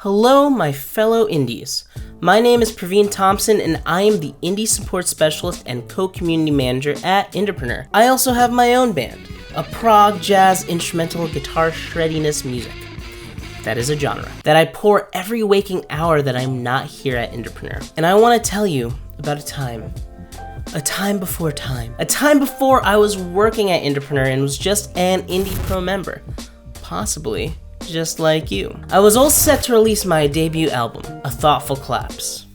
Hello, my fellow indies. My name is Praveen Thompson, and I am the Indie Support Specialist and Co-Community Manager at Indepreneur. I also have my own band, a prog, jazz, instrumental, guitar shreddiness music. That is a genre that I pour every waking hour that I'm not here at Indepreneur. And I want to tell you about a time before I was working at Indepreneur and was just an Indie Pro member, possibly just like you. I was all set to release my debut album, A Thoughtful Collapse.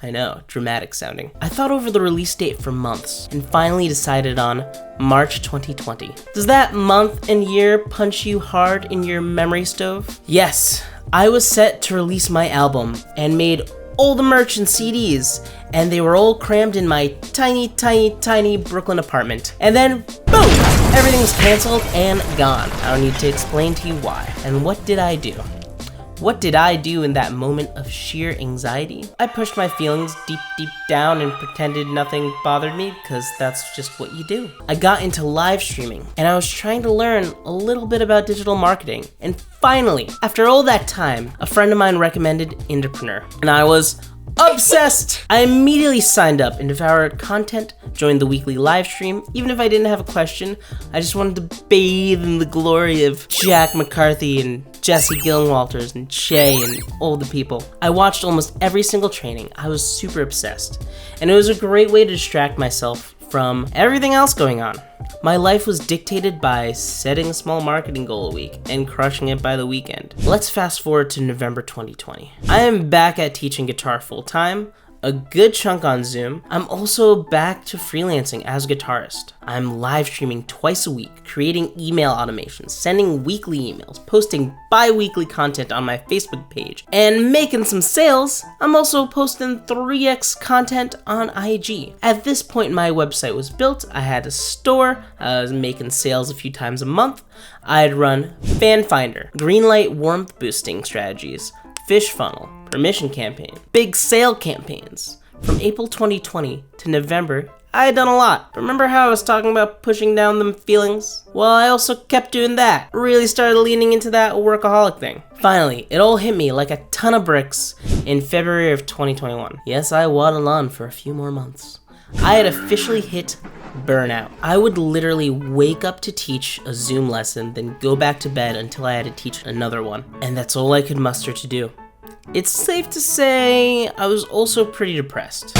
I know, dramatic sounding. I thought over the release date for months and finally decided on March 2020. Does that month and year punch you hard in your memory stove? Yes, I was set to release my album and made all the merch and CDs, and they were all crammed in my tiny Brooklyn apartment. And then, boom! Everything was canceled and gone. I don't need to explain to you why. And what did I do? What did I do in that moment of sheer anxiety? I pushed my feelings deep down and pretended nothing bothered me, because that's just what you do. I got into live streaming, and I was trying to learn a little bit about digital marketing. And finally, after all that time, a friend of mine recommended Indepreneur, and I was obsessed! I immediately signed up and devoured content, joined the weekly live stream. Even if I didn't have a question, I just wanted to bathe in the glory of Jack McCarthy and Jesse Gillenwalters and Che and all the people. I watched almost every single training. I was super obsessed. And it was a great way to distract myself from everything else going on. My life was dictated by setting a small marketing goal a week and crushing it by the weekend. Let's fast forward to November 2020. I am back at teaching guitar full-time, a good chunk on Zoom. I'm also back to freelancing as a guitarist. I'm live streaming twice a week, creating email automations, sending weekly emails, posting bi-weekly content on my Facebook page, and making some sales. I'm also posting 3x content on IG. At this point, my website was built. I had a store. I was making sales a few times a month. I'd run Fan Finder, greenlight warmth boosting strategies, fish funnel, permission campaign, big sale campaigns. From April 2020 to November, I had done a lot. Remember how I was talking about pushing down them feelings? Well, I also kept doing that. Really started leaning into that workaholic thing. Finally, it all hit me like a ton of bricks in February of 2021. Yes, I waddled on for a few more months. I had officially hit burnout. I would literally wake up to teach a Zoom lesson, then go back to bed until I had to teach another one. And that's all I could muster to do. It's safe to say I was also pretty depressed.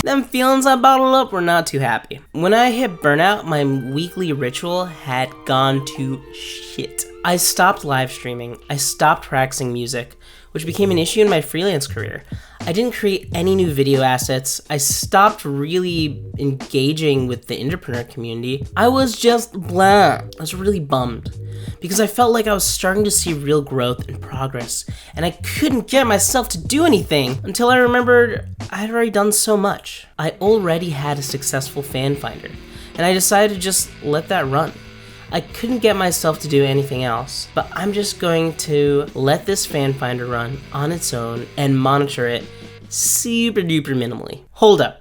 Them feelings I bottled up were not too happy. When I hit burnout, my weekly ritual had gone to shit. I stopped live streaming, I stopped practicing music, which became an issue in my freelance career. I didn't create any new video assets. I stopped really engaging with the Indepreneur community. I was just blah. I was really bummed because I felt like I was starting to see real growth and progress, and I couldn't get myself to do anything until I remembered I had already done so much. I already had a successful fan finder, and I decided to just let that run. I couldn't get myself to do anything else, but I'm just going to let this fan finder run on its own and monitor it super duper minimally. Hold up.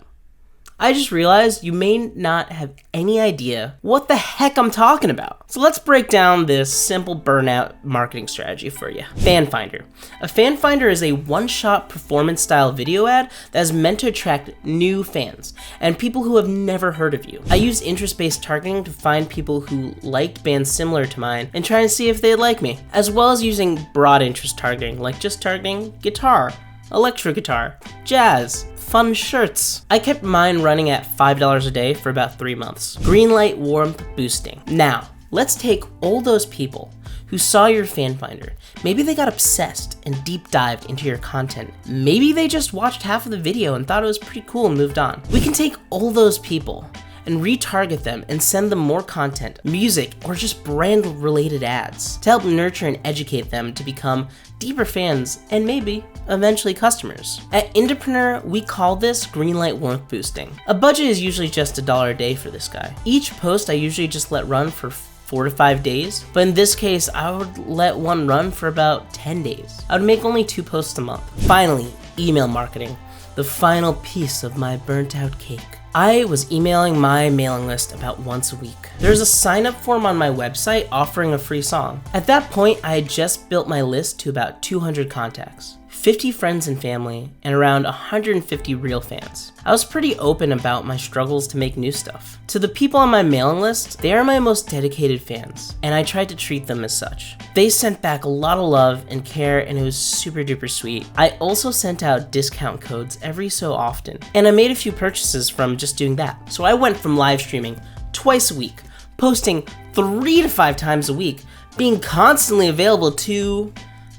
I just realized you may not have any idea what the heck I'm talking about. So let's break down this simple burnout marketing strategy for you. Fan Finder. A fan finder is a one-shot performance style video ad that is meant to attract new fans and people who have never heard of you. I use interest-based targeting to find people who liked bands similar to mine and try and see if they'd like me, as well as using broad interest targeting, like just targeting guitar, electric guitar, jazz, fun shirts. I kept mine running at $5 a day for about 3 months. Greenlight warmth boosting. Now, let's take all those people who saw your fan finder. Maybe they got obsessed and deep dived into your content. Maybe they just watched half of the video and thought it was pretty cool and moved on. We can take all those people and retarget them and send them more content, music, or just brand-related ads to help nurture and educate them to become deeper fans and maybe eventually customers. At Indepreneur, we call this greenlight warmth boosting. A budget is usually just $1 a day for this guy. Each post I usually just let run for 4 to 5 days, but in this case, I would let one run for about 10 days. I would make only 2 posts a month. Finally, email marketing, the final piece of my burnt out cake. I was emailing my mailing list about once a week. There's a sign-up form on my website offering a free song. At that point, I had just built my list to about 200 contacts, 50 friends and family, and around 150 real fans. I was pretty open about my struggles to make new stuff. To the people on my mailing list, they are my most dedicated fans, and I tried to treat them as such. They sent back a lot of love and care, and it was super duper sweet. I also sent out discount codes every so often, and I made a few purchases from just doing that. So I went from live streaming twice a week, posting 3 to 5 times a week, being constantly available, to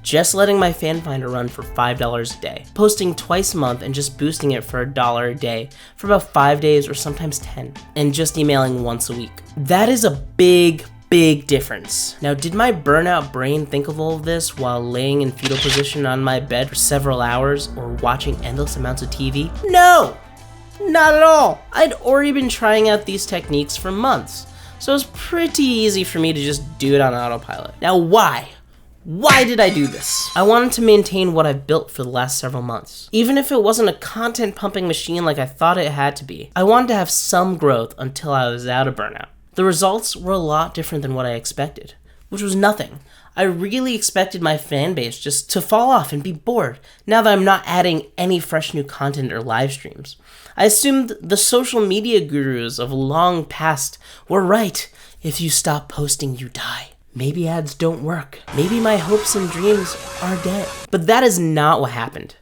just letting my fan finder run for $5 a day, posting twice a month and just boosting it for $1 a day for about 5 days or sometimes 10, and just emailing once a week. That is a big difference. Now, did my burnout brain think of all of this while laying in fetal position on my bed for several hours or watching endless amounts of TV? No, not at all. I'd already been trying out these techniques for months, so it was pretty easy for me to just do it on autopilot. Now, why? Why did I do this? I wanted to maintain what I've built for the last several months. Even if it wasn't a content pumping machine like I thought it had to be, I wanted to have some growth until I was out of burnout. The results were a lot different than what I expected, which was nothing. I really expected my fan base just to fall off and be bored now that I'm not adding any fresh new content or live streams. I assumed the social media gurus of long past were right. If you stop posting, you die. Maybe ads don't work. Maybe my hopes and dreams are dead. But that is not what happened.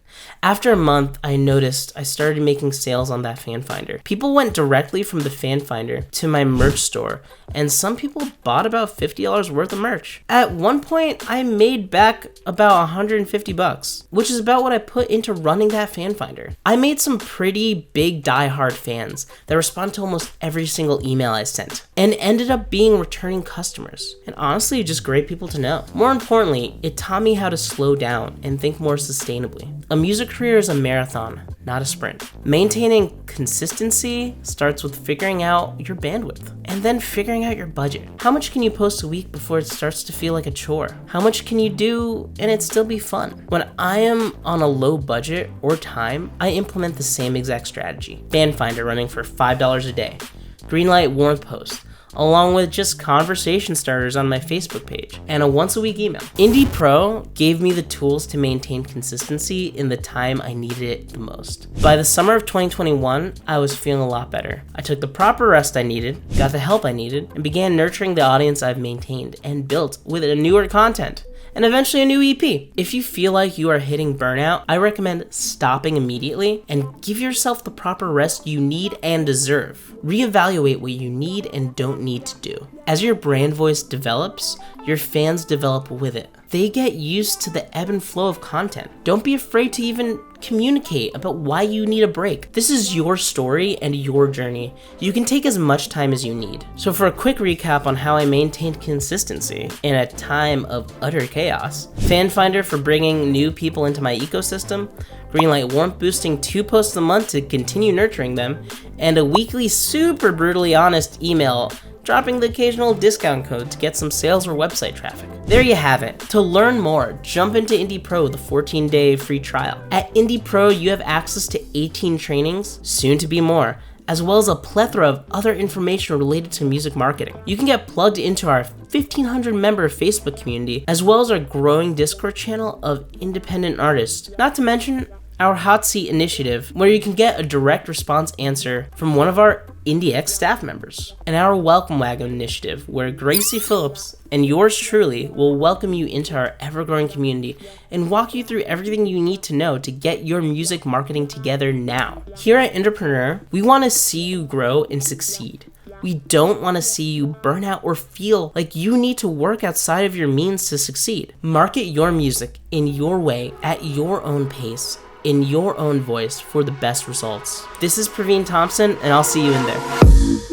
After a month, I noticed I started making sales on that fan finder. People went directly from the fan finder to my merch store, and some people bought about $50 worth of merch. At one point, I made back about $150, which is about what I put into running that fan finder. I made some pretty big diehard fans that respond to almost every single email I sent, and ended up being returning customers. And honestly, just great people to know. More importantly, it taught me how to slow down and think more sustainably. A music career is a marathon, not a sprint. Maintaining consistency starts with figuring out your bandwidth, and then figuring out your budget. How much can you post a week before it starts to feel like a chore? How much can you do and it still be fun? When I am on a low budget or time, I implement the same exact strategy. Fan finder running for $5 a day. Greenlight warmth post, along with just conversation starters on my Facebook page, and a once a week email. Indepreneur gave me the tools to maintain consistency in the time I needed it the most. By the summer of 2021, I was feeling a lot better. I took the proper rest I needed, got the help I needed, and began nurturing the audience I've maintained and built with a newer content, and eventually a new EP. If you feel like you are hitting burnout, I recommend stopping immediately and give yourself the proper rest you need and deserve. Reevaluate what you need and don't need to do. As your brand voice develops, your fans develop with it. They get used to the ebb and flow of content. Don't be afraid to even communicate about why you need a break. This is your story and your journey. You can take as much time as you need. So for a quick recap on how I maintained consistency in a time of utter chaos: fan finder for bringing new people into my ecosystem, Greenlight warmth boosting 2 posts a month to continue nurturing them, and a weekly super brutally honest email dropping the occasional discount code to get some sales or website traffic. There you have it. To learn more, jump into Indepreneur with a 14-day free trial. At Indepreneur, you have access to 18 trainings, soon to be more, as well as a plethora of other information related to music marketing. You can get plugged into our 1,500 member Facebook community, as well as our growing Discord channel of independent artists, not to mention our Hot Seat initiative, where you can get a direct response answer from one of our IndieX staff members, and our Welcome Wagon initiative, where Gracie Phillips and yours truly will welcome you into our ever-growing community and walk you through everything you need to know to get your music marketing together now. Here at Indepreneur, we want to see you grow and succeed. We don't want to see you burn out or feel like you need to work outside of your means to succeed. Market your music in your way, at your own pace, in your own voice for the best results. This is Praveen Thompson, and I'll see you in there.